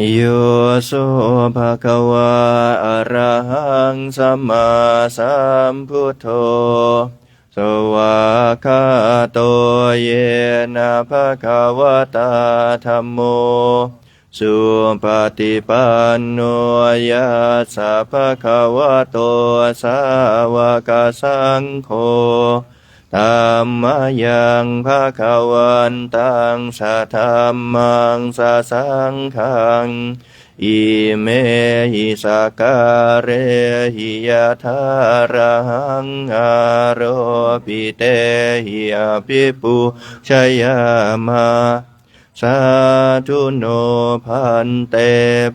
โยโสภะคะวะอะระหังสัมมาสัมพุทโธสวากขาโตเยนะภะคะวะตาธัมโมสุปฏิปันโนยัสสะภะคะวะโตสาวกสังโฆธัมมายังภะคะวันตังสัทธัมมังสัสสังฆังอิเมหิสกการเรหิยะทาระหังอาโรปิเตหิอภิปุชยามะสาธุโนพันเต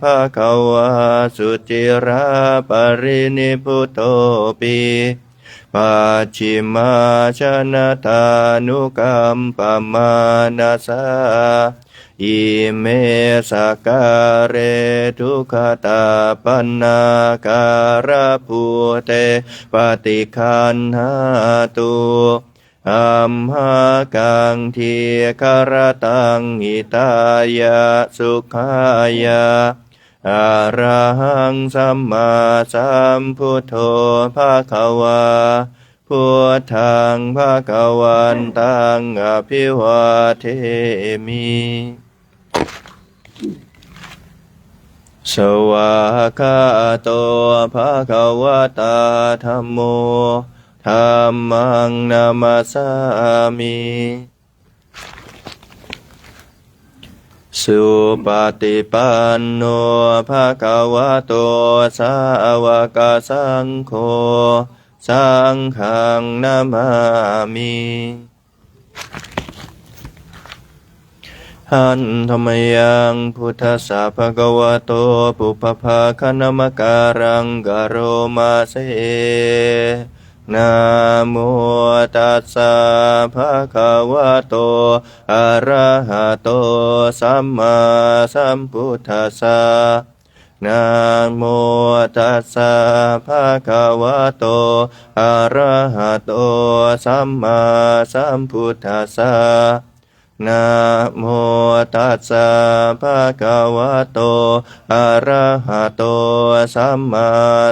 ภะคะวะสุจิราปรินิพพุตโตปิปัจฉิมาชนะตานุกัมปมานาสาอิเมสการเรทุกขตาปันนาการะภูเตปฏิคันหาตุอัมหากังทีคารตังหิตายะสุขายะอะระหังสัมมาสัมพุทโธภะคะวาพุทธังภะคะวันตังอภิวาเทมิสวากขาโตภะคะวะตาธัมโมธัมมังนามัสสามิสุปฏิปันโนภะคะวะโตสาวกสังโฆสังฆังนามามิหันธรรมยังพุทธัสสะภะคะวะโตปุพพะคะนามการังกะโรมาเสนะโมตัสสะภะคะวะโตอะระหะโตสัมมาสัมพุทธัสสะนะโมตัสสะภะคะวะโตอะระหะโตสัมมาสัมพุทธัสสะนะโมตัสสะภะคะวะโตอะระหะโตสัมมา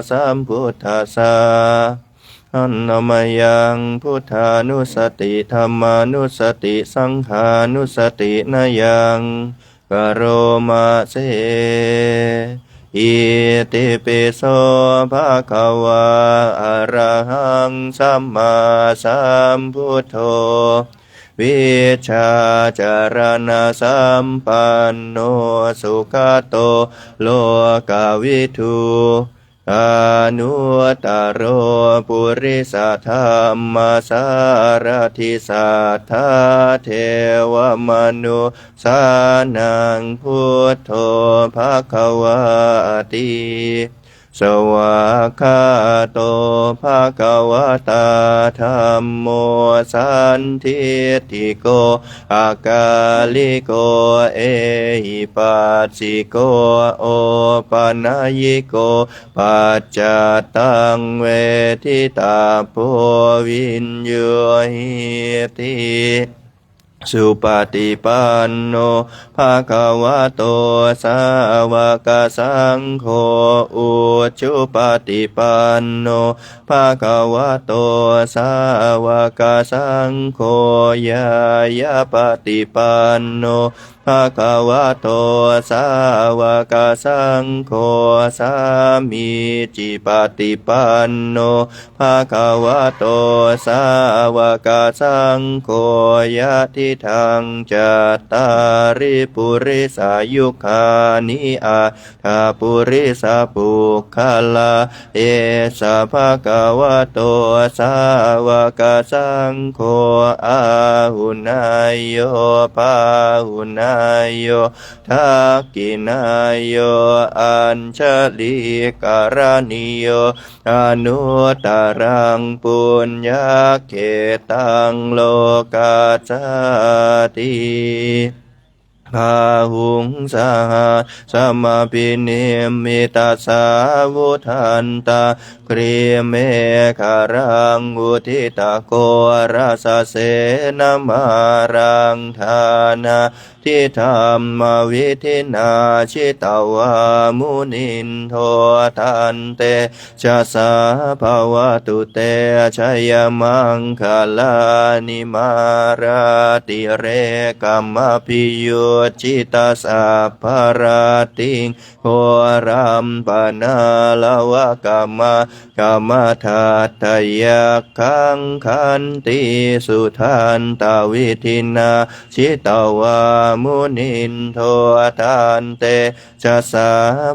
สัมพุทธัสสะอันนามยังพุทธานุสติธัมมานุสติสังฆานุสตินายังกโรมาเสอิติปิโสภะคะวะอะระหังสัมมาสัมพุทโธวิชชาจารณะสัมปันโนสุขโตโลกวิทูอนุตตรปุริสธรรมสารถิสัทธาเทวมนุสานังพุทโธภคะวะติสวากขาโตภะคะวะตาธัมโมสันทิฏฐิโกอากาลิโกเอหิปัสสิโกโอปนัยยิโกปัจจตังเวทิตาโพวินโยหิติสุปฏิปันโนภะคะวะโตสาวกสังโฆอุชุปฏิปันโนภะคะวะโตสาวกสังโฆยายาปฏิปันโนภะคะวะโตสาวกสังโฆสามีจิปฏิปันโนภะคะวะโตสาวกสังโฆยะทิทังจัตตาริปุริสายุคานิอาคาปุริสาปุคคลาเอสะภะคะวะโตสาวกสังโฆอาหุนายโยภาหุนายโยทักกินายโยอัญชลีการณิโยอนุตตรังปุญญาเขตังโลกัสสติพาหุงสหสมปิเนมิตาสาวุทันตาโก กริเมฆารังอุทิตาโกราสเสนมารังธานาทิธรรมวิธินาชิตาวามุนินโททันเตชะสาภาวตุเตชัยมังคลานิมาราติเรกัมมพิโยจิตาสัพพราติงโหรัมปนาลวะกัมมะกัมมทัตถยักขังขันติสุทันตวิธินาชิตาวามุนินโททันเตชะสา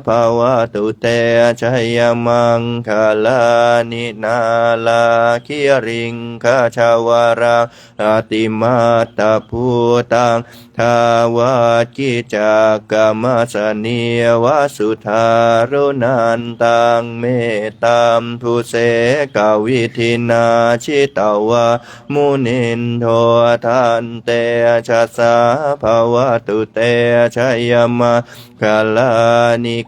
ภาวตุเตชัยมังคลานินาลาคิริงคาชาวราอติมาตาภูตังทาวากิจักกมสเนียวสุธารุนันตังเมตตามภูเสกวิธินาชิตาวามุนินโททันเตชะสาภาวตุเตชัยมังคลานิ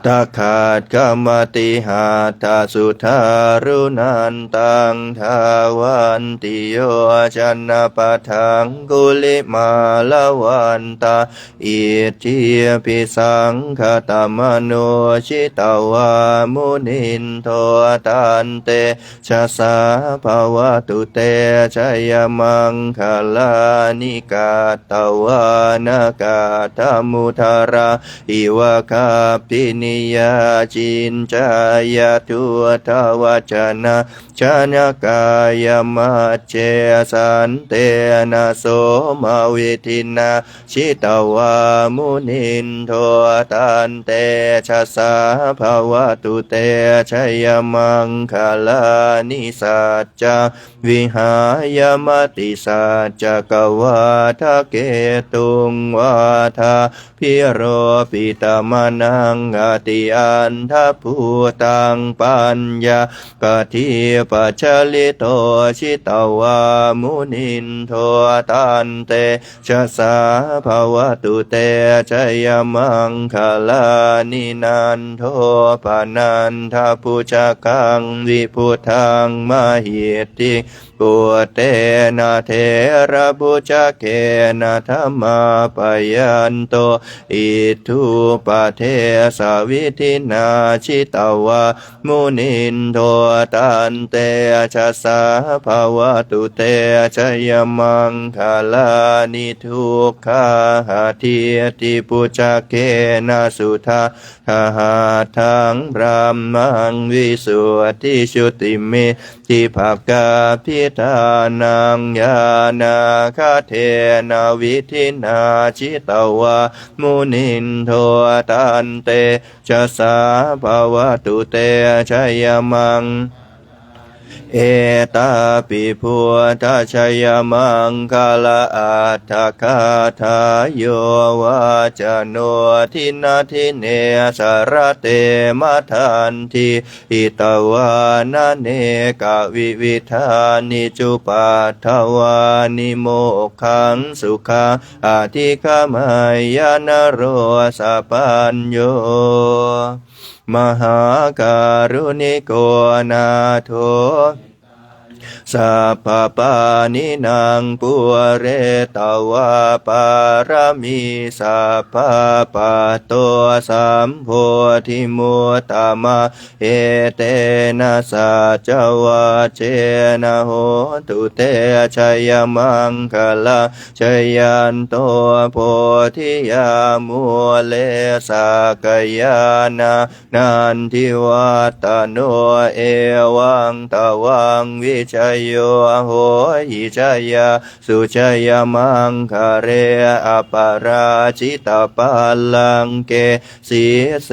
ตาขาดกรรมติหาทาสุธารุนันตังทาวันติโยชันนปะทังกุลิมาลวันตาอิทิปิสังขตมโนชิตาวามุนินโทตันเตชะสาภาวตุเตชัยมังคลานิกาตวานากาธมุทาราอิวะคาปินิยาจินจายาทุทวจนะชนะกายมัจเจสันเตนะโสมาวิทินาชิตาวามุนินโทตันเตชะสาภาวตุเตชัยมังคลานิสัจจวิหายมติสัจจกวาทะเกตุงวาทาพิโรปิตมนังอติอันทภูตังปัญญากทิปัจฉลิโตชิตาวามุนินโทตันเตชะสาภาวตุเตชัยมังคลานินันโทปนันทภูชกังวิพุทังมหิตติปุเตนะเทระบุจเกนะธรรมาปยันโตอิทุปเทสวิธินาชิตาวามุนินโทตันเตชะสาภาวตุเตชัยมังคลานิทุกขาหาทิติปุจเกนะสุทาหาทังพระมังวิสุทธิชุติเมทิภกาพิธานังญาณาคาเทนาวิธินาชิตาวามุนินโทตันเตชะสาภาวตุเตชัยมังเอตาปิพุทธชัยมังคลาอัตถคาทายโยวาจโนทินาทิเนสารเตมัทันทีอิตวานะเนกวิวิธานิจุปัฏฐวานิโมกขังสุขังอธิคามายานโรสัพพัญโยมหาการุณิโกนาโถสัพพปานินางปุเรตวาปารมีสัพพปะโตสัมโพธิมุตตมะเอเตนะสัจวะเจนะโหตุเตชัยมังคลาชยันโตโพธิยามุเลสักยานานันทิวัตโนเอวังตวังวิชัยโยโหหิชยาสุชยมังคะเรอปาราชิตาปัลลังเกสีเส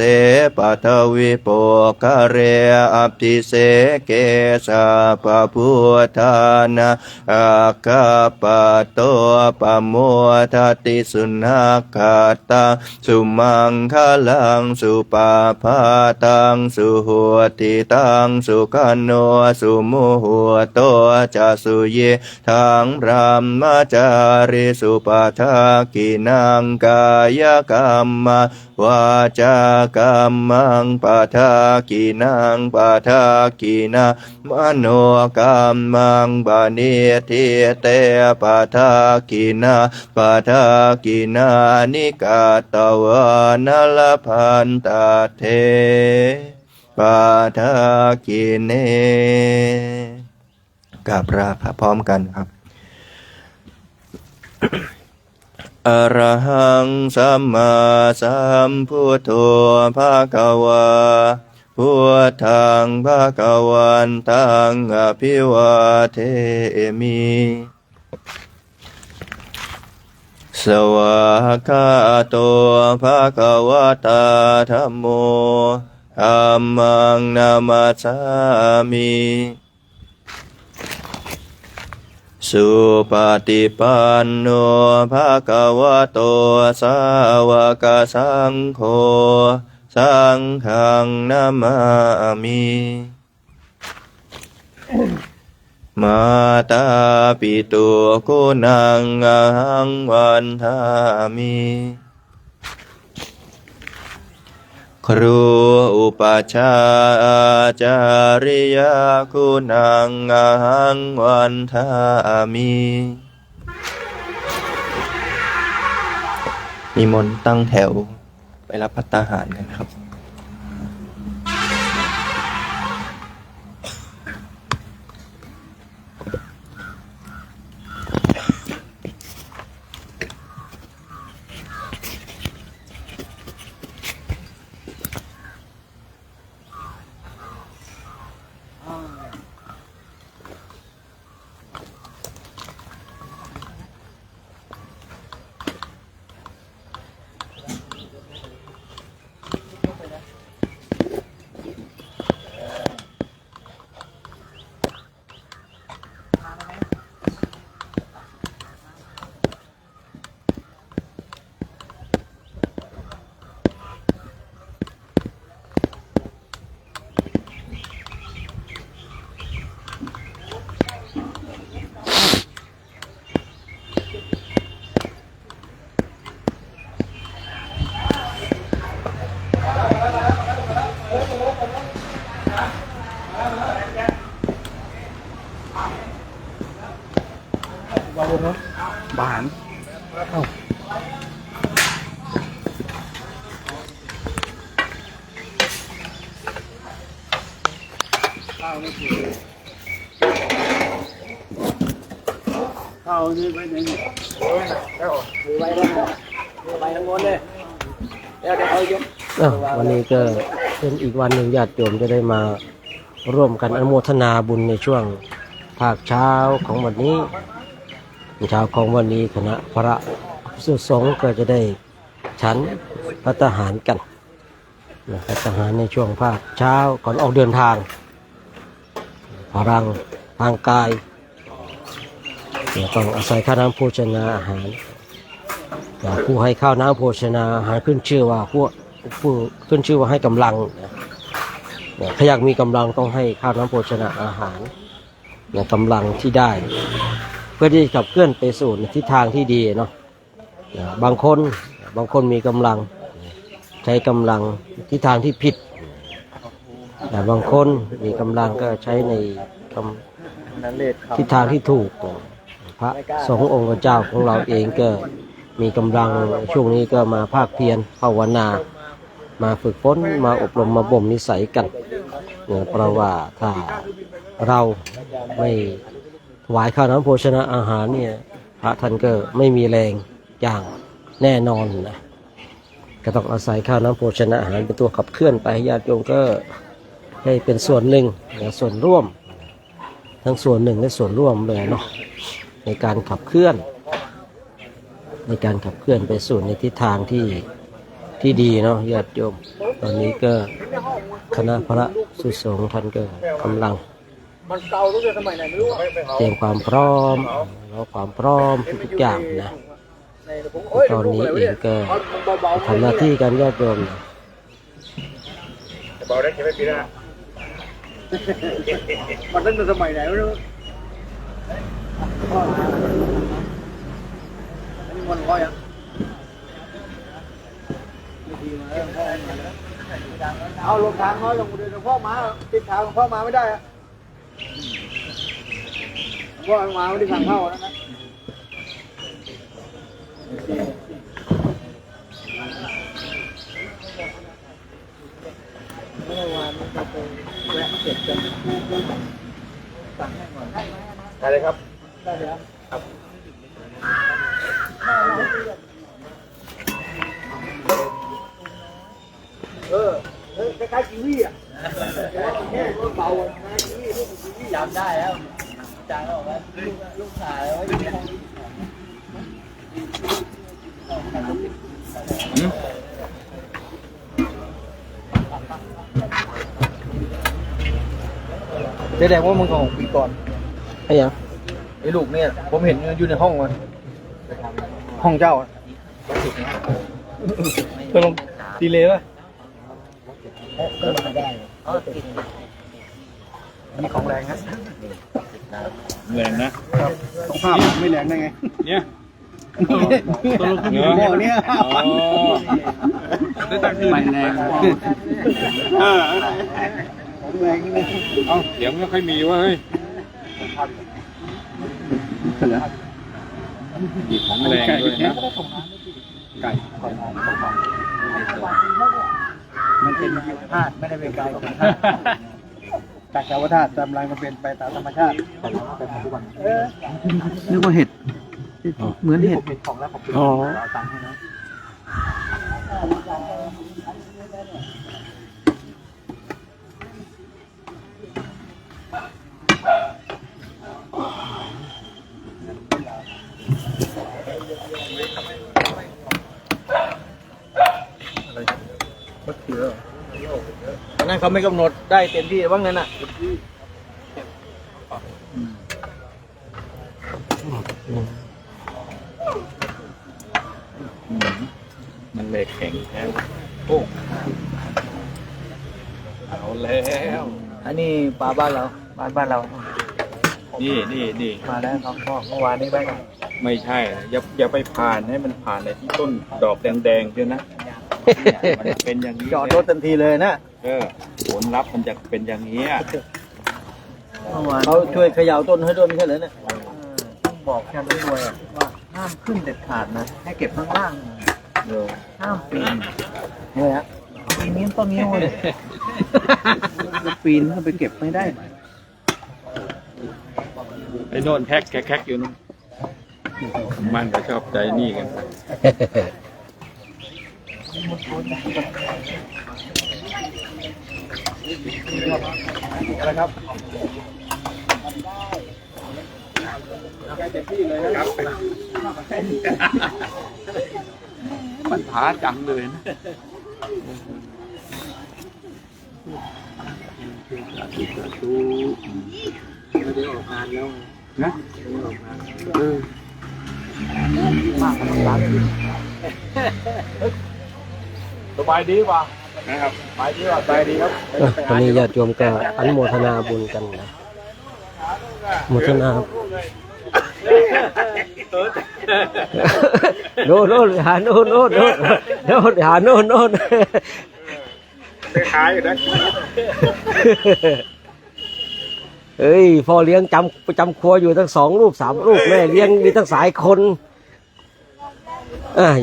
ปัทวิโปคะเรอภิเสเกสะปะพุทธานาอาคาปะโตปะโมทัตติสุนัขขตังสุมังคลังสุปาพาตังสุโหติตังสุขันโนสุมุโห โตจะสุเยทังพรหมจาริสุปทากินังกายกรรมวาจากรรมังปทากินังปทากินามโนกรรมังปณิทิเตปทากินาปทากินานิกาตวานลพันตเทปทากิเนกับราพพร้อมกันครับ อรหังสัมมาสัมพุทโธภะคะวาพุทธังภะคะวันตังอภิวาเทมิสวากขาโตภะคะวะตาธัมโมธัมมังนามัสสามิสุปฏิปันโนภะคะวะโตสาวกสังโฆสังฆังนามามิมาตาปิตุคุณังอหังวันทามิครูอุปัชฌาย์อาจาริยคุณังอหังวันทามินิมนต์ตั้งแถวไปรับภัตตาหารกันครับบานเอ้าข้าวนี่ไปไหนเนี่ยไปแล้วไปทั้งหมดเลยเดี๋ยวเอายกวันนี้ก็เป็นอีกวันหนึ่งญาติโยมจะได้มาร่วมกันอนุโมทนาบุญในช่วงภาคเช้าของวันนี้เช้าของวันนี้คณะพระสุสงฆ์ก็จะได้ฉันภัตตาหารกันภัตตาหารในช่วงภาคเช้าก่อนออกเดินทางพลังทางกายต้องอาศัยข้าวน้ำโภชนาอาหารผู้ให้ข้าวน้ำโภชนาอาหารขึ้นชื่อว่าผู้ขึ้นชื่อว่าให้กำลังถ้าอยากมีกำลังต้องให้ข้าวน้ำโภชนาอาหารกำลังที่ได้เพื่อที่จะขับเคลื่อนไปสู่ทิศทางที่ดีเนาะบางคนมีกำลังใช้กำลังทิศทางที่ผิดแต่บางคนมีกำลังก็ใช้ในทิศทางที่ถูกพระสงฆ์องค์เจ้าของเราเองก็มีกำลังช่วงนี้ก็มาภาคเพียรภาวนามาฝึกฝนมาอบรมมาบ่มนิสัยกันเพราะว่าถ้าเราไม่ถวายข้าวน้ำโภชนาอาหารเนี่ยพระท่านก็ไม่มีแรงอย่างแน่นอนนะก็ต้องอาศัยข้าวน้ำโภชนาอาหารเป็นตัวขับเคลื่อนไปญาติโยมก็ให้เป็นส่วนหนึ่งส่วนร่วมทั้งส่วนหนึ่งและส่วนร่วมเลยเนาะในการขับเคลื่อนไปสู่ในทิศทางที่ดีเนาะญาติโยมตอนนี้ก็คณะพระสุสงฆ์ท่านก็กำลังเตรียมความพร้อมทุกอย่างนะตอนนี้เองก็ทำหน้าที่การญาติโยมนะมันตั้งแต่สมัยไหนไม่รู้ คนพ่อยังเอาลงทางน้อยลงเดินหลวงพ่อมาติดทางหลวงพ่อมาไม่ได้อะหลวงพ่อมาไม่ได้ทางเข้านะได้เลยครับได้เลยครับคล้ายๆกีวีอ่ะแค่เบาๆนะกีวีลูกกีวีจำได้แล้วจางแล้วบอกว่าลูกชายไว้อยู่ในห้องแสดงว่ามึงของปีก่อน ไอ้ยัง ไอ้ลูกเนี่ยผมเห็นอยู่ในห้องมันห้องเจ้าตกลงดีเลยป่ะมีของแรงนะ แรงนะ ต้องภาพไม่แรงได้ไง เนี่ย ตลกมีหม้อเนี่ย ได้ตั้งชื่อแรงของแรงนี่เลยเอาเสียงไม่ค่อยมีว่าเฮ้ยมีของแรงด้วยนะไก่ มันเป็นธาตุไม่ได้เป็นกายของธาตุจากธรรมชาติจำลายมันเป็นไปตามธรรมชาติเป็นปัจจุบันนึกว่าเห็ดเหมือนเห็ดของแล้วของอ๋อเอาตังค์ให้นะนั่นเขาไม่กำหนดได้เต็มที่บ้างนั้นน่ะ มันเหล็กแข็งแท้โอ้เอาแล้ว อันนี้ปลาบ้านเราบ้านเรา นี่ มาแล้วครับพ่อเมื่อวานนี้ไปกัน ไม่ใช่อย่าไปผ่านให้มันผ่านในที่ต้นดอกแดงๆเชียวนะมันเป็นอย่างนี้ จอดรถทันทีเลยนะ ผลลัพธ์มันจะเป็นอย่างนี้ เขาช่วยเขย่าต้นให้ด้วยไม่ใช่เหรอเนี่ยต้องบอกแค่ด้วยว่าห้ามขึ้นเด็ดขาดนะให้เก็บข้างล่างห้ามปีนเนี่ยฮะปีนนี้ต้นนี้เลยปีนเข้าไปเก็บไม่ได้ ไอ้โน่นแคกอยู่นู่นมันก็ชอบใจนี่กันอะไรครับ มันท้าจังเลยนะไม่ได้ออกงานแล้ว นะสบายดีป่ะนะครับสบายดีป่ะสบายดีครับ ตอนนี้ญาติโยมก็อนุโมทนาบุญกันนะโมทนาโน่นหาโน่นหาโน่น ไปขายอยู่นะ เอ้ยพ่อเลี้ยงจำครัวอยู่ทั้ง2 รูป 3 รูปแม่เลี้ยงมีทั้งสายคน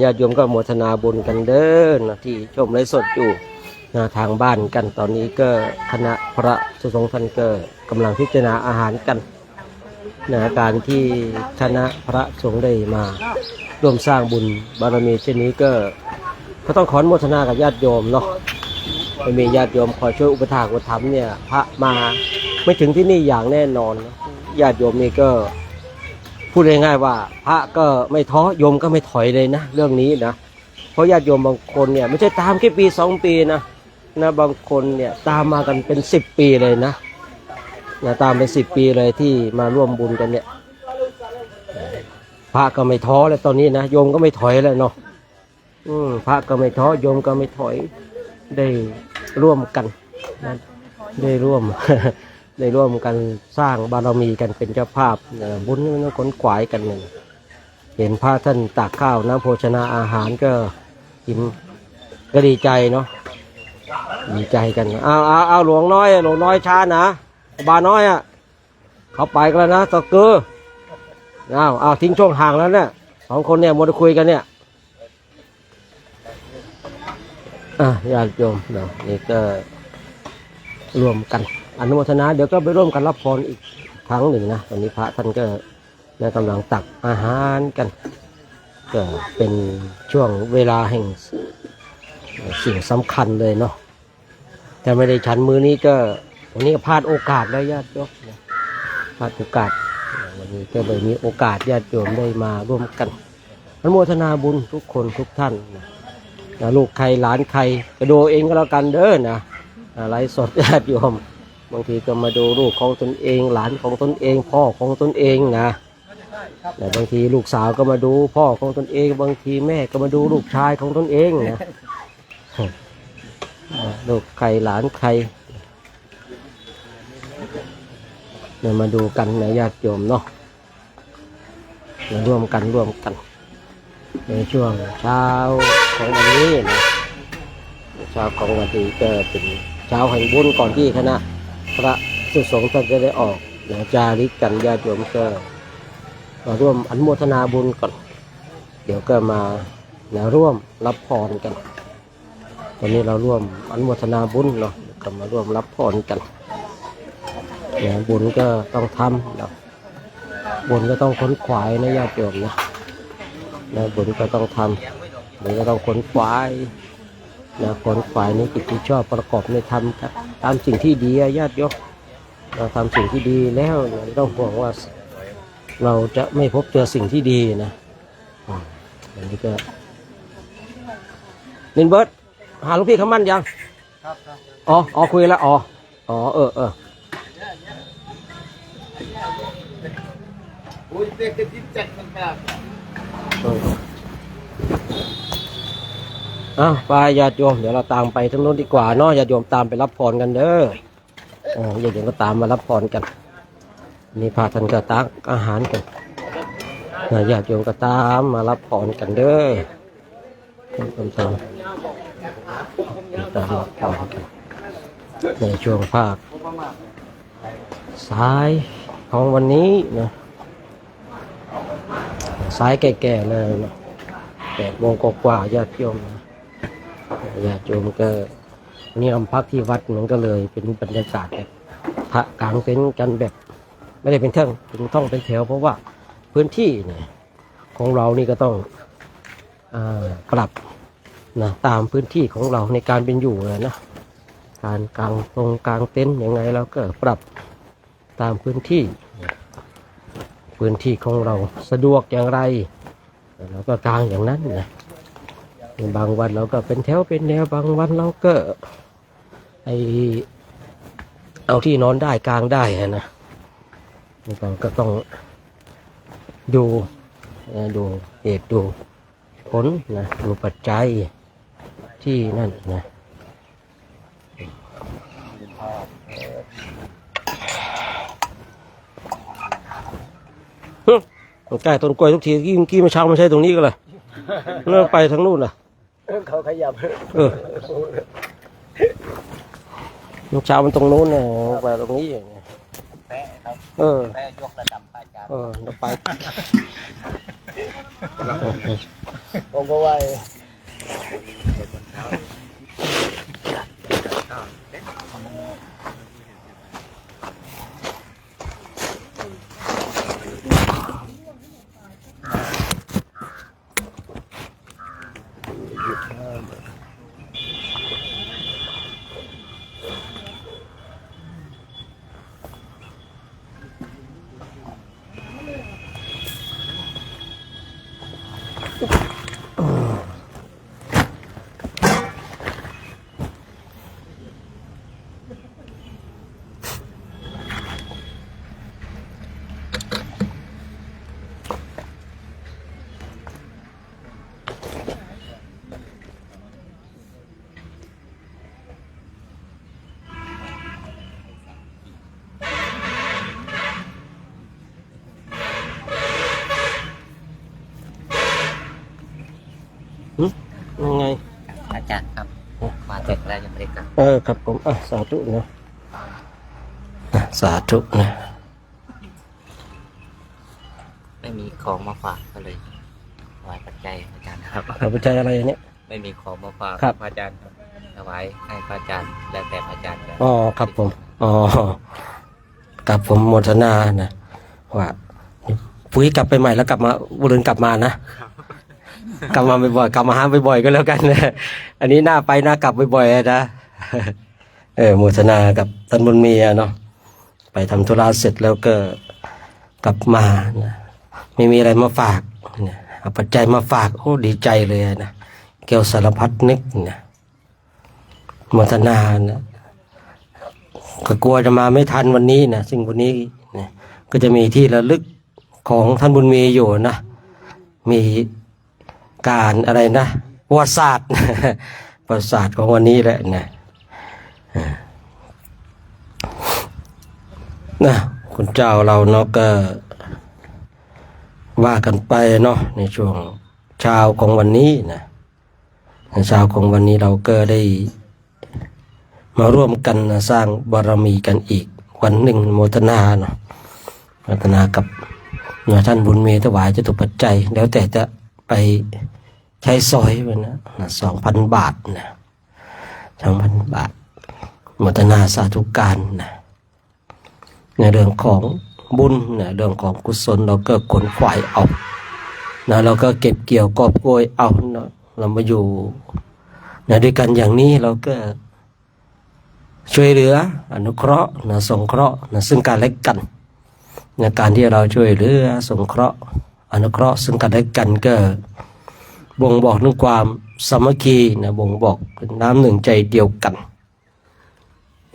ญาติโยมก็โมทนาบุญกันเด้อนะที่ชมไลฟ์สดอยู่ทางบ้านกันตอนนี้ก็คณะพระสงฆ์ท่านก็กำลังพิจารณาอาหารกันการที่คณะพระสงฆ์ได้มาร่วมสร้างบุญบารมีเช่นนี้ก็ต้องขออนุโมทนากับญาติโยมเนาะไม่มีญาติโยมคอยช่วยอุปถากอุปถัมภ์เนี่ยพระมาไม่ถึงที่นี่อย่างแน่นอนญาติโยมนี่ก็พูดง่ายๆว่าพระก็ไม่ท้อโยมก็ไม่ถอยเลยนะเรื่องนี้นะเพราะญาติโยมบางคนเนี่ยไม่ใช่ตามแค่ปี2 ปีนะบางคนเนี่ยตามมากันเป็น10 ปีเลยนะตามเป็น10 ปีเลยที่มาร่วมบุญกันเนี่ยพระก็ไม่ท้อแล้วตอนนี้นะโยมก็ไม่ถอยแล้วเนาะพระก็ไม่ท้อโยมก็ไม่ถอยได้ร่วมกันนะได้ร่วม ได้ร่วมกันสร้างบารมีกันเป็นเจ้าภาพบุญมันต้องขนขวายกันเนี่ยเห็นพระท่านตักข้าวน้ำโภชนาอาหารก็กินก็ดีใจเนาะดีใจกันเอาหลวงน้อยช้านะบาน้อยอ่ะเขาไปกันแล้วนะตะเกือเอาทิ้งช่วงห่างแล้วเนี่ยสองคนเนี่ยมัวแต่คุยกันเนี่ยญาติโยมเนาะนี่ก็รวมกันอนุโมทนาเดี๋ยวก็ไปร่วมกันรับพรอีกครั้งหนึ่งนะตอนนี้พระท่านก็กำลังตักอาหารกันก็เป็นช่วงเวลาแห่งสิ่งสำคัญเลยเนาะแต่ไม่ได้ฉันมือนี้ก็วันนี้ก็พลาดโอกาสแล้วญาติโยมพลาดโอกาสวันนี้ก็เลยมีโอกาสญาติโยมได้มาร่วมกันอนุโมทนาบุญทุกคนทุกท่านนะลูกใครหลานใครก็ดูเองก็แล้วกันเด้อนะไลฟ์สดญาติโยมบางทีก็มาดูลูกของตนเองหลานของตนเองพ่อของตนเองนะแต่บางทีลูกสาวก็มาดูพ่อของตนเองบางทีแม่ก็มาดูลูกชายของตนเองนะลูกใครหลานใครเนี่ยมาดูกันนะญาติโยมเนาะร่วมกันในช่วงเช้าของวันนี้นะเช้าของวันนี้ก็เป็นเช้าแห่งบุญก่อนที่คณะพระสงฆ์ท่านจะได้ออกจาริกกันญาติโยมก็ร่วมอนุโมทนาบุญก่อนเดี๋ยวก็มาร่วมรับพรกันตอนนี้เราร่วมอนุโมทนาบุญเนาะก็มาร่วมรับพรกันบุญก็ต้องทำเนาะบุญก็ต้องขนขวายนะญาติโยมนะบุญก็ต้องทำบุญก็ต้องขนขวายขนขวายในกิจที่ชอบประกอบในธรรมตามสิ่งที่ดีญาติโยมเราทำสิ่งที่ดีแล้วไม่ต้องห่วงว่าเราจะไม่พบเจอสิ่งที่ดีนะอันนี้ก็นินเบิร์ดหาลูกพี่เขามั่นยังอ๋อคุยแล้วไปญาติโยมเดี๋ยวเราตามไปทั้งโน้นดีกว่าเนาะญาติโยมตามไปรับพรกันเด้อญาติโยมก็ตามมารับพรกันนี่พาท่านก็ตักอาหารกันญาติโยมก็ตามมารับพรกันเด้อตามรับพรกันในช่วงภาคสายของวันนี้นะสายแก่ๆเลยนะ8 โมงกว่าญาติโยมก็นี่อำพักที่วัดมันก็เลยเป็นบรรยากาศแบบพระกลางเต็นท์กันแบบไม่ได้เป็นต้องเป็นแถวเพราะว่าพื้นที่เนี่ยของเรานี่ก็ต้องปรับนะตามพื้นที่ของเราในการเป็นอยู่เลยนะการกางเต็นท์ยังไงเราก็ปรับตามพื้นที่ของเราสะดวกอย่างไรเราก็กางอย่างนั้นนะบางวันเราก็เป็นแถวเป็นแนวบางวันเราก็เอาที่นอนได้กางได้นะก็ต้องดูเหตุดูผลนะดูปัจจัยที่นั่นนะใกล้ต้นกล้วยทุกทีกี้มาเช้ามาใช้ตรงนี้ก็เลยเลิกไปทางนู้นล่ะเขาขยับลูกเช้ามันตรงนู้นเนี่ยไปตรงนี้อย่างเงี้ยแปะยกระดับไปจ้าเราไปผมก็ว่า ยังไง อาจารย์ครับมาเสร็จแล้วยังไม่ได้กลับ ครับผมสาธุนะสาธุนะ ไม่มีของมาฝากก็เลยถวายปัจจัยอาจารย์ครับ ขอบใจอะไรเนี่ย ไม่มีของมาฝาก ครับ พระอาจารย์ครับถวายให้พระอาจารย์แล้วแต่พระอาจารย์จะ ครับผมกับผมโมทนานะว่าปุ๋ยกลับไปใหม่แล้วกลับมาบุญกลับมานะกลับมาบ่อยๆกลับมาหาบ่อยๆก็แล้วกันนะอันนี้น่าไปน่ากลับบ่อยๆนะโมทนากับท่านบุญมีเนาะไปทำธุระเสร็จแล้วก็กลับมานะไม่มีอะไรมาฝากนะเอาปัจจัยมาฝากโอ้ดีใจเลยนะเกี่ยวสารพัดนึกนะโมทนานะก็กลัวจะมาไม่ทันวันนี้นะซึ่งวันนี้นะก็จะมีที่ระลึกของท่านบุญมีอยู่นะมีการอะไรนะประวัติศาสตร์ ประวัติศาสตร์ของวันนี้แหละนะคุณเจ้าเราเนาะก็ว่ากันไปเนาะในช่วงเช้าของวันนี้นะในเช้าของวันนี้เราก็ได้มาร่วมกันสร้างบารมีกันอีกวันหนึ่งโมทนาเนาะโมทนากับท่านบุญมีถวายจตุปัจจัยแล้วแต่จะไปใช้ซอยไปนะ2,000 บาทนะ2,000 บาทโมทนาสาธุการนะในเรื่องของบุญนะเรื่องของกุศลเราก็ขนขวายเอานะเราก็เก็บเกี่ยวกอบโกยเอานะเรามาอยู่นะด้วยกันอย่างนี้เราก็ช่วยเหลืออนุเคราะห์นะสงเคราะห์นะซึ่งกันและกันในการที่เราช่วยเหลือสงเคราะห์อนุเคราะห์ซึ่งกันและกันก็บ่งบอกถึงความสามัคคีนะบ่งบอกน้ำหนึ่งใจเดียวกัน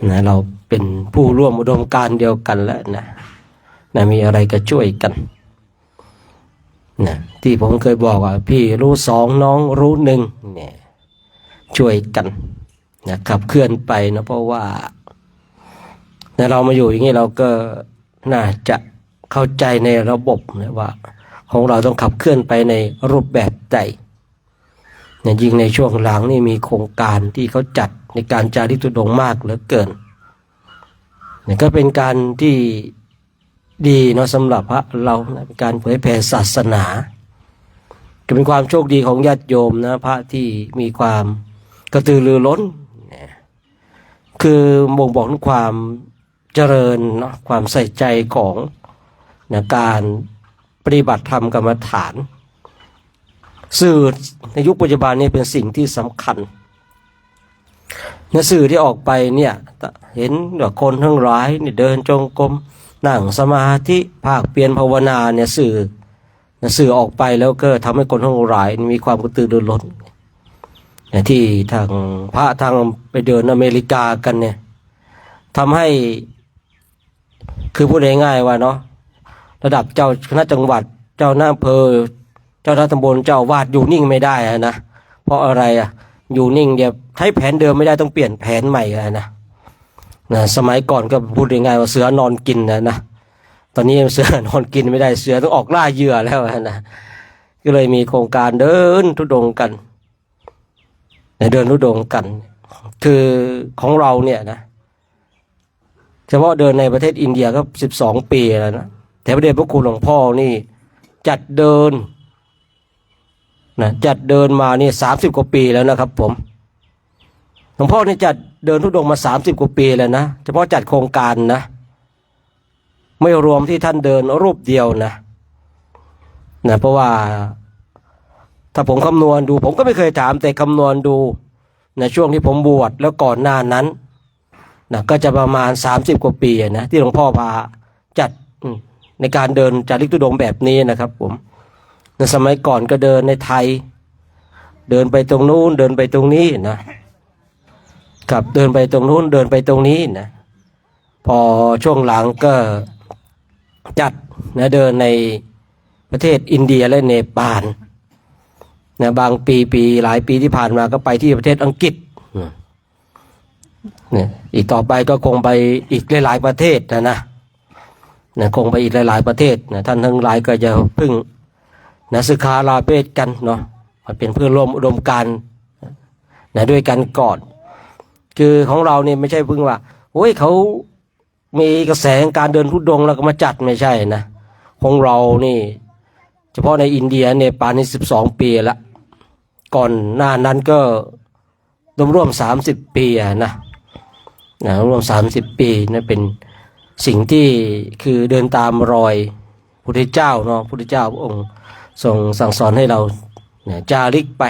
นะเราเป็นผู้ร่วมอุดมการณ์เดียวกันแล้วนะมีอะไรก็ช่วยกันนะที่ผมเคยบอกว่าพี่รู้2น้องรู้1เนี่ยช่วยกันนะขับเคลื่อนไปนะเพราะว่าเรามาอยู่อย่างนี้เราก็น่าจะเข้าใจในระบบนะว่าของเราต้องขับเคลื่อนไปในรูปแบบใดเนี่ยยิ่งในช่วงหลังนี่มีโครงการที่เขาจัดในการจาริกธุดงค์มากเหลือเกินเนี่ยก็เป็นการที่ดีเนาะสำหรับพระเรานะเป็นการเผยแผ่ศาสนาก็เป็นความโชคดีของญาติโยมนะพระที่มีความกระตือรือร้นคือบ่งบอกถึงความเจริญเนาะความใส่ใจของนะการปฏิบัติธรรมกรรมฐานสื่อในยุคปัจจุบันนี้เป็นสิ่งที่สำคัญสื่อที่ออกไปเนี่ยเห็นว่าคนทั้งหลายเนี่ยเดินจงกรมนั่งสมาธิภาคเพียรภาวนาเนี่ยสื่อออกไปแล้วก็ทำให้คนทั้งหลายมีความกระตือรือร้นที่ทางพระทางไปเดินอเมริกากันเนี่ยทำให้คือพูดง่ายๆว่าเนาะระดับเจ้าคณะจังหวัดเจ้าหน้าอำเภอเจ้าหน้าตำบลเจ้าวาดอยู่นิ่งไม่ได้นะเพราะอะไรอยู่นิ่งเดี๋ยวใช้แผนเดิมไม่ได้ต้องเปลี่ยนแผนใหม่นะสมัยก่อนก็พูดง่ายๆว่าเสือนอนกินนะตอนนี้เสือนอนกินไม่ได้เสือต้องออกล่าเหยื่อแล้วนะก็เลยมีโครงการเดินธุดงค์กันเดินธุดงค์กันคือของเราเนี่ยนะเฉพาะเดินในประเทศอินเดียก็12 ปีแล้วนะแต่พระเดชพระคุณหลวงพ่อนี่จัดเดินมานี่30 กว่าปีแล้วนะครับผมหลวงพ่อนี่จัดเดินธุดงค์มา30 กว่าปีแล้วนะเฉพาะจัดโครงการนะไม่รวมที่ท่านเดินรูปเดียวนะเพราะว่าถ้าผมคำนวณดูผมก็ไม่เคยถามแต่คำนวณดูในช่วงที่ผมบวชแล้วก่อนหน้านั้นก็จะประมาณ30 กว่าปีนะที่หลวงพ่อพาจัดในการเดินจาริกธุดงค์แบบนี้นะครับผมในสมัยก่อนก็เดินในไทยเดินไปตรงนู้นเดินไปตรงนี้นะครับเดินไปตรงนู้นเดินไปตรงนี้นะพอช่วงหลังก็จัดเดินในประเทศอินเดียและเนปาลบางปีหลายปีที่ผ่านมาก็ไปที่ประเทศอังกฤษอีกต่อไปก็คงไปอีกหลายๆประเทศนะคงไปอีกหลายๆประเทศท่านทั้งหลายก็จะพึ่งศึกษาลาเพศกันเนาะ มันเป็นเพื่อนร่วมอุดมการณ์นะด้วยกันก่อนคือของเราเนี่ยไม่ใช่เพิ่งว่าโอ้ยเขามีกระแสการเดินธุดงค์แล้วก็มาจัดไม่ใช่นะของเรานี่เฉพาะในอินเดียเนี่ยป่านนี้12 ปีละก่อนหน้านั้นก็ร่วม30 ปีนะร่วม30 ปีนั่นเป็นสิ่งที่คือเดินตามรอยพุทธเจ้าเนาะพุทธเจ้าพระองค์ทรงสั่งสอนให้เราจาริกไป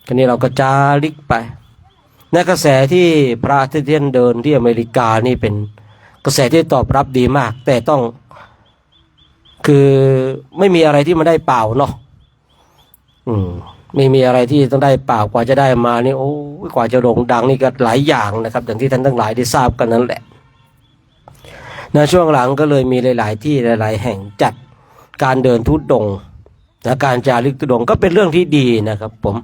คราวนี้เราก็จาริกไปในกระแสที่พระอาทิตย์เดินที่อเมริกานี่เป็นกระแสที่ตอบรับดีมากแต่ต้องคือไม่มีอะไรที่มันได้เปล่าเนาะไม่มีอะไรที่ต้องได้เปล่ากว่าจะได้มานี่โอ้กว่าจะโด่งดังนี่ก็หลายอย่างนะครับอย่างที่ท่านทั้งหลายได้ทราบกันนั่นแหละในช่วงหลังก็เลยมีหลายๆที่หลายๆแห่งจัดการเดินธุดงค์นะการจาริกธุดงค์ก็เป็นเรื่องที่ดีนะครับผม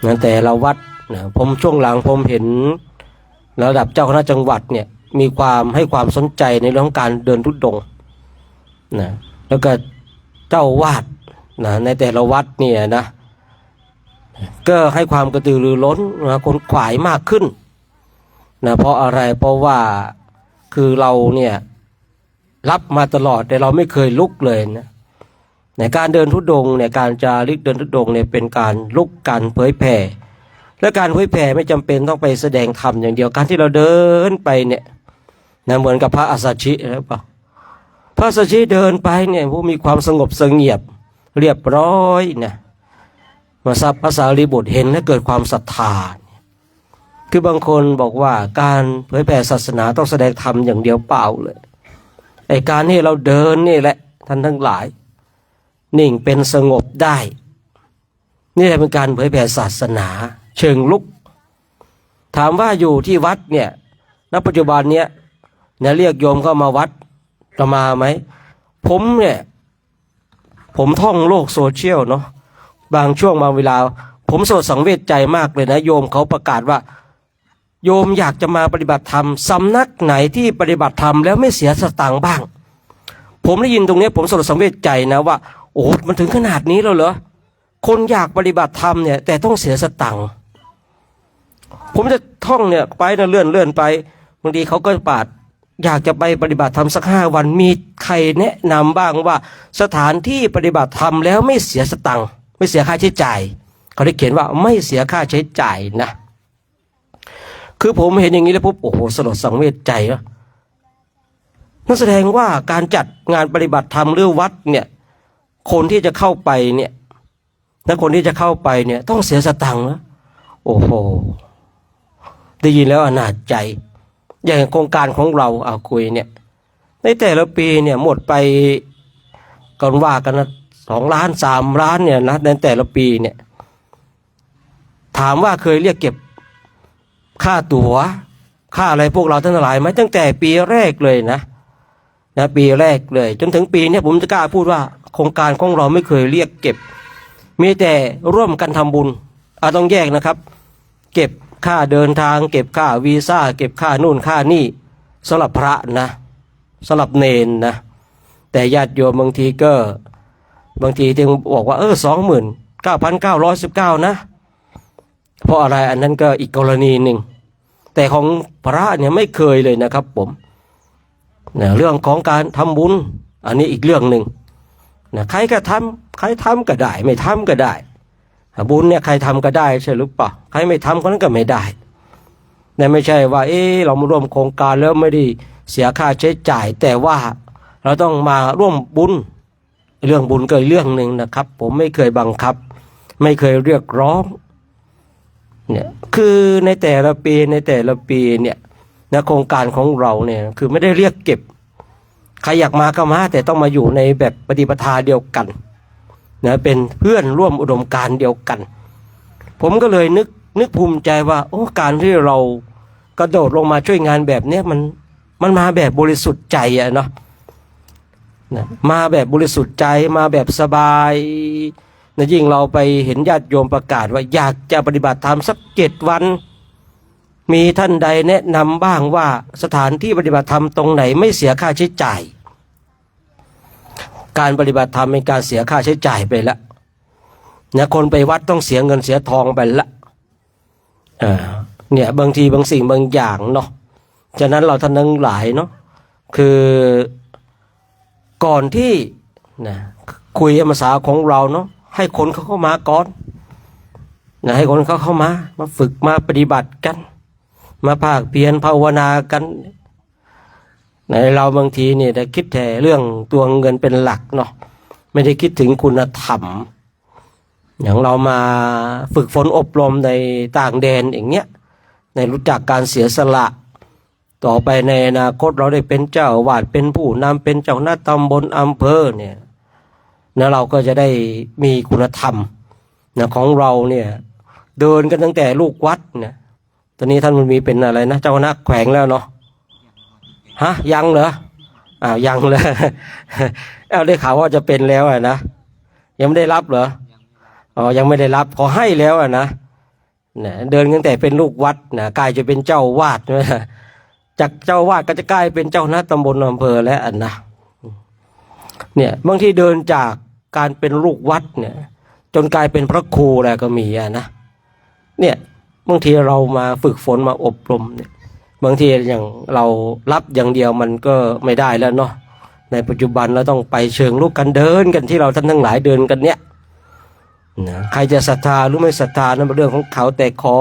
นะแต่ละวัดนะผมช่วงหลังผมเห็นระดับเจ้าคณะจังหวัดเนี่ยมีความให้ความสนใจในเรื่องของการเดินธุดงค์นะแล้วก็เจ้าวาดนะในแต่ละวัดเนี่ยนะก็ให้ความกระตือรือร้นนะคนขวายมากขึ้นนะเพราะอะไรเพราะว่าคือเราเนี่ยรับมาตลอดแต่เราไม่เคยลุกเลยนะในการเดินธุดงค์เนี่ยการจาริกเดินธุดงค์เนี่ยเป็นการลุกการเผยแผ่และการเผยแผ่ไม่จำเป็นต้องไปแสดงธรรมอย่างเดียวการที่เราเดินไปเนี่ยนะเหมือนกับพระอัสสชิหรือเปล่าพระอัสสชิเดินไปเนี่ยผู้มีความสงบเสงี่ยมเรียบร้อยนะมาทราบภาษาลีบุตรเห็นและเกิดความศรัทธาคือบางคนบอกว่าการเผยแผ่ศาสนาต้องแสดงธรรมอย่างเดียวเปล่าเลยไอ้การที่เราเดินนี่แหละท่านทั้งหลายนิ่งเป็นสงบได้นี่แหละเป็นการเผยแผ่ศาสนาเชิงลุกถามว่าอยู่ที่วัดเนี่ยณปัจจุบันเนี้ยเรียกโยมเข้ามาวัดจะมาไหมผมท่องโลกโซเชียลเนาะบางช่วงบางเวลาผมโศกสังเวชใจมากเลยนะโยมเขาประกาศว่าโยมอยากจะมาปฏิบัติธรรมสำนักไหนที่ปฏิบัติธรรมแล้วไม่เสียสตางค์บ้างผมได้ยินตรงนี้ผมโศกสังเวชใจนะว่าโอ้มันถึงขนาดนี้แล้วเหรอคนอยากปฏิบัติธรรมเนี่ยแต่ต้องเสียสตางค์ผมจะท่องเนี่ยไปนะเลื่อนไปบางทีเขาก็ปาดอยากจะไปปฏิบัติธรรมสัก5 วันมีใครแนะนำบ้างว่าสถานที่ปฏิบัติธรรมแล้วไม่เสียสตังค์ไม่เสียค่าใช้จ่ายเขาได้เขียนว่าไม่เสียค่าใช้จ่ายนะคือผมเห็นอย่างนี้แล้วปุ๊บโอ้โหสลดสังเวชใจนะนั่นแสดงว่าการจัดงานปฏิบัติธรรมหรือวัดเนี่ยคนที่จะเข้าไปเนี่ยถ้าคนที่จะเข้าไปเนี่ยต้องเสียสตังค์นะโอ้โหได้ยินแล้วอนาจใจอย่างโครงการของเราเอาคุยเนี่ยในแต่ละปีเนี่ยหมดไปกันว่ากันนะ2 ล้าน3 ล้านเนี่ยนะในแต่ละปีเนี่ยถามว่าเคยเรียกเก็บค่าตั๋วค่าอะไรพวกเราทั้งหลายไหมตั้งแต่ปีแรกเลยนะปีแรกเลยจนถึงปีนี้ผมจะกล้าพูดว่าโครงการของเราไม่เคยเรียกเก็บมีแต่ร่วมกันทำบุญต้องแยกนะครับเก็บค่าเดินทางเก็บค่าวีซ่าเก็บค่านู่นค่านี่สำหรับพระนะสำหรับเนนนะแต่ญาติโยมบางทีที่บอกว่า29,919นะเพราะอะไรอันนั้นก็อีกกรณีหนึ่งแต่ของพระเนี่ยไม่เคยเลยนะครับผมนะเรื่องของการทำบุญอันนี้อีกเรื่องหนึ่งนะใครก็ทำก็ได้ไม่ทำก็ได้บุญเนี่ยใครทำก็ได้ใช่หรือเปล่าใครไม่ทำคนนั้นก็ไม่ได้แต่ไม่ใช่ว่าเรามาร่วมโครงการแล้วไม่ได้เสียค่าใช้จ่ายแต่ว่าเราต้องมาร่วมบุญเรื่องบุญก็เรื่องหนึ่งนะครับผมไม่เคยบังคับไม่เคยเรียกร้องเนี่ยคือในแต่ละปีเนี่ยนะโครงการของเราเนี่ยคือไม่ได้เรียกเก็บใครอยากมาก็มาแต่ต้องมาอยู่ในแบบปฏิปทาเดียวกันนะเป็นเพื่อนร่วมอุดมการณ์เดียวกันผมก็เลยนึกภูมิใจว่าโอ้การที่เรากระโดดลงมาช่วยงานแบบเนี้ยมันมาแบบบริสุทธิ์ใจอะเนาะมาแบบบริสุทธิ์ใจมาแบบสบายนะยิ่งเราไปเห็นญาติโยมประกาศว่าอยากจะปฏิบัติธรรมสัก7 วันมีท่านใดแนะนำบ้างว่าสถานที่ปฏิบัติธรรมตรงไหนไม่เสียค่าใช้จ่ายการปฏิบัติธรรมเป็นการเสียค่าใช้จ่ายไปแล้ว นะคนไปวัดต้องเสียเงินเสียทองไปละเนี่ยบางทีบางสิ่งบางอย่างเนาะฉะนั้นเราท่านทั้งหลายเนาะคือก่อนที่นะคุยภาษาของเราเนาะให้คนเขาเข้ามาก่อนนะให้คนเขาเข้ามาฝึกมาปฏิบัติกันมาภาคเพียรภาวนากันในเราบางทีเนี่ยได้คิดแต่เรื่องตัวเงินเป็นหลักเนาะไม่ได้คิดถึงคุณธรรมอย่างเรามาฝึกฝนอบรมในต่างแดนอย่างเงี้ยในรู้จักการเสียสละต่อไปในอนาคตเราได้เป็นเจ้าอาวาสเป็นผู้นำเป็นเจ้าหน้าตำบลอำเภอเนี่ยนะเราก็จะได้มีคุณธรรมนะของเราเนี่ยเดินกันตั้งแต่ลูกวัดเนี่ยตอนนี้ท่านมันมีเป็นอะไรนะเจ้าคณะแขวงแล้วเนาะฮะยังเหรอยังเลยได้ข่าวว่าจะเป็นแล้วนะยังไม่ได้รับเหรอยังไม่ได้รับขอให้แล้วนะเดินตั้งแต่เป็นลูกวัดนะกลายจะเป็นเจ้าวาดนะจากเจ้าวาดก็จะกลายเป็นเจ้าหน้าตำบลอำเภอแล้วนะเนี่ยบางทีเดินจากการเป็นลูกวัดเนี่ยจนกลายเป็นพระครูอะไรก็มีนะเนี่ยบางทีเรามาฝึกฝนมาอบรมเนี่ยบางทีอย่างเรารับอย่างเดียวมันก็ไม่ได้แล้วเนาะในปัจจุบันเราต้องไปเชิงลุกกันเดินกันที่เราท่านทั้งหลายเดินกันเนี่ยนะใครจะศรัทธาหรือไม่ศรัทธานั้นเป็นเรื่องของเขาแต่ขอ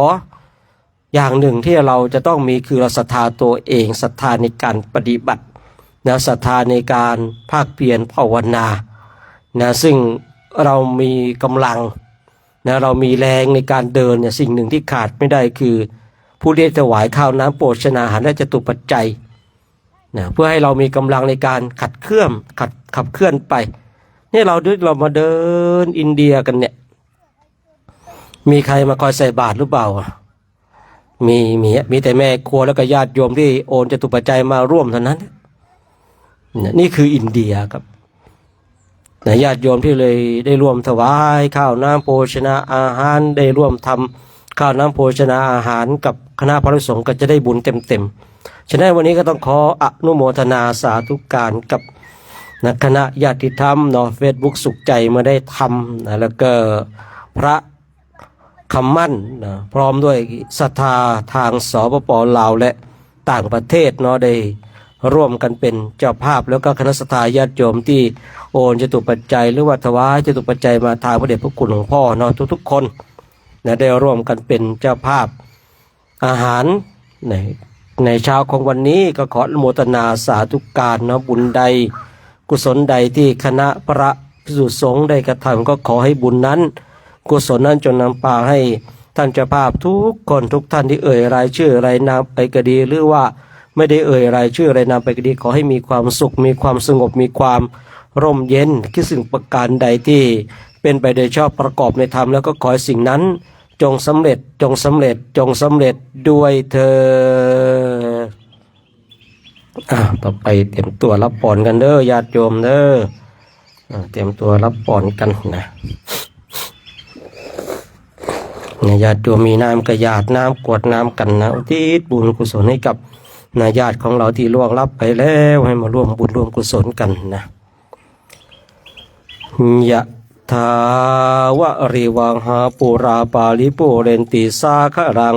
อย่างหนึ่งที่เราจะต้องมีคือเราศรัทธาตัวเองศรัทธาในการปฏิบัตินะศรัทธาในการภาคเพียรภาวนานะซึ่งเรามีกำลังนะเรามีแรงในการเดินเนี่ยสิ่งหนึ่งที่ขาดไม่ได้คือผู้ที่ถวายข้าวน้ำโภชนาอาหารและจตุปัจจัยนะเพื่อให้เรามีกำลังในการขับเคลื่อนไปนี่เรามาเดินอินเดียกันเนี่ยมีใครมาคอยใส่บาตรหรือเปล่ามีแต่แม่ครัวแล้วก็ญาติโยมที่โอนจตุปัจจัยมาร่วมเท่านั้นนี่คืออินเดียครับญาติโยมที่เลยได้ร่วมถวายข้าวน้ำโภชนาอาหารได้ร่วมทำข้าวน้ำโภชนาอาหารกับคณะพระสงฆ์ก็จะได้บุญเต็มฉะนั้นวันนี้ก็ต้องขออนุโมทนาสาธุการกับคณะญาติธรรมเนาะ Facebook สุขใจมาได้ทำแล้วก็พระคำมั่นนะพร้อมด้วยศรัทธาทางสปป.ลาวและต่างประเทศเนาะได้ร่วมกันเป็นเจ้าภาพแล้วก็คณะศรัทธาญาติโยมที่โอนจตุปัจจัยหรือว่าถวายจตุปัจจัยมาทางพระเดชพระคุณหลวงพ่อเนาะทุกๆคนนะได้ร่วมกันเป็นเจ้าภาพอาหารในเช้าของวันนี้ก็ขออนุโมทนาสาธุการเนาะบุญใดกุศลใดที่คณะพระภิกษุสงฆ์ได้กระทำก็ขอให้บุญนั้นกุศลนั้นจนนำพาให้ท่านเจ้าภาพทุกคนทุกท่านที่เอ่ยรายชื่อรายนามไปก็ดีหรือว่าไม่ได้เอ่ยรายชื่อรายนามไปก็ดีขอให้มีความสุขมีความสงบมีความร่มเย็นคิดสิ่งประการใดที่เป็นไปโดยชอบประกอบในธรรมแล้วก็ขอให้สิ่งนั้นจงสำเร็จด้วยเธอต่อไปเตรียมตัวรับพรกันเด้อญาติโยมเด้อเตรียมตัวรับพรกันนะญาติโยมมีน้ำกระยาดน้ำกรวดน้ำกันนะอุทิศบุญกุศลให้กับญาติของเราที่ล่วงลับไปแล้วให้มาร่วมบุญร่วมกุศลกันนะยะถาวะริวังหาปุราปาลิปุเรนติสาครัง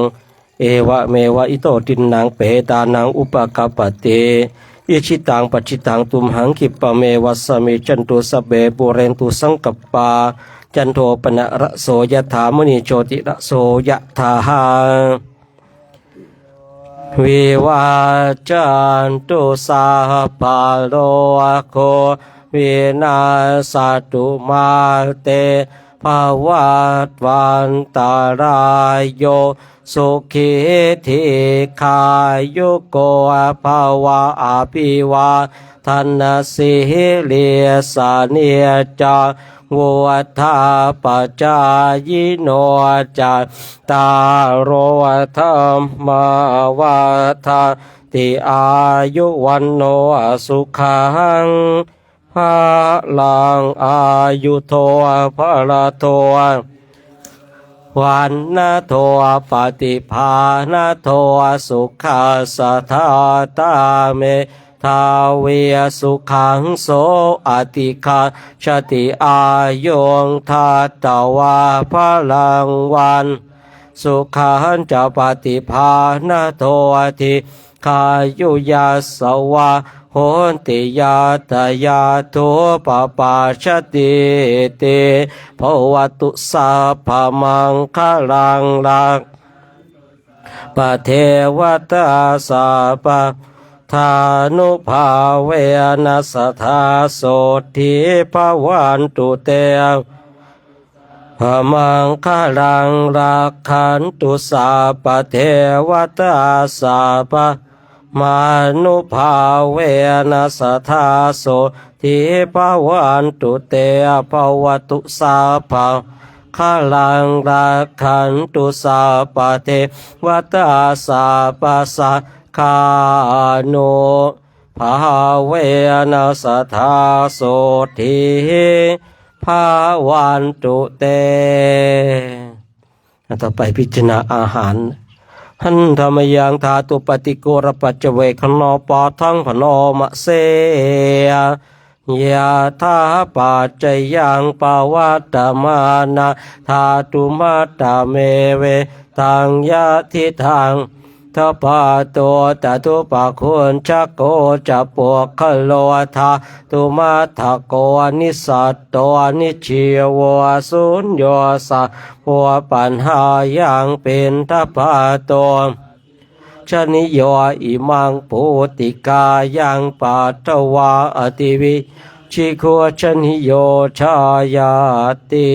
เอวะเมวะอิโตตินนางเปตานังอุปกปเตอิชิตังปัจจิตังตุมหังคิปะเมวัสสมิจันตุสเบปุเรนตุสังกปปาจันโทปนะระโสยถามณีโชติระโสยถาหาวิวาจันตุสาปาโลโควินาสตุมาเตภวัตวันตารายโยสุขิธิขายุโกภาวะอภิวาทนาสิเลสาเนียจาวัฏาปัจจายโนจัตตารโอธรรมวัฏาติอายุวันโนสุขังภาลังอายุโทภะละโทวันนาโทปฏิภาณโทสุขาสทาตาเม ทาเวสุขังโสอติคาชติอายงทัตตวาพลังวันสุขันจะปฏิภาณโททิคายุยาสวะโหนติยาตยาทุปปาชติเตภวตุสัพพมังคลังลักปะเทวตาสัพพทานุภาเวนัสทาโสทิภวันตุเตพมังคลังรักขันตุสัพพเทวตาสัพพมานุภาเวนัสทาโสทิภวันตุเตภวตุสัพพขลังรักขันตุสัพพเทวตาสัพพสัคคานุภาเวนัสทาโสทิภาวันตุเตต่อไปพิจารณาอาหารหันธรรมยังธาตุปฏิโกรปัจเจเวคโนปอทังพโนมะเสยะธาปัจจยังปวัตตมานะธาตุมัตตเมเวตังยะทิทังทัพพะโตตตุปะคุณจักโกจะปวกขโลธาตุมัตถโกนิสัตโตนิชิวสุญโยสะหัวปัญหายังเป็นทัพพะโตชนิโยอิมังปุติกายังปัตตวาอติวิชิโคชนิโยชายาติ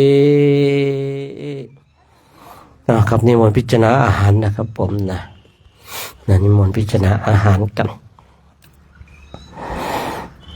นะครับนิมนต์พิจารณาอาหารนะครับผมนะนิมนต์พิจารณาอาหารกัน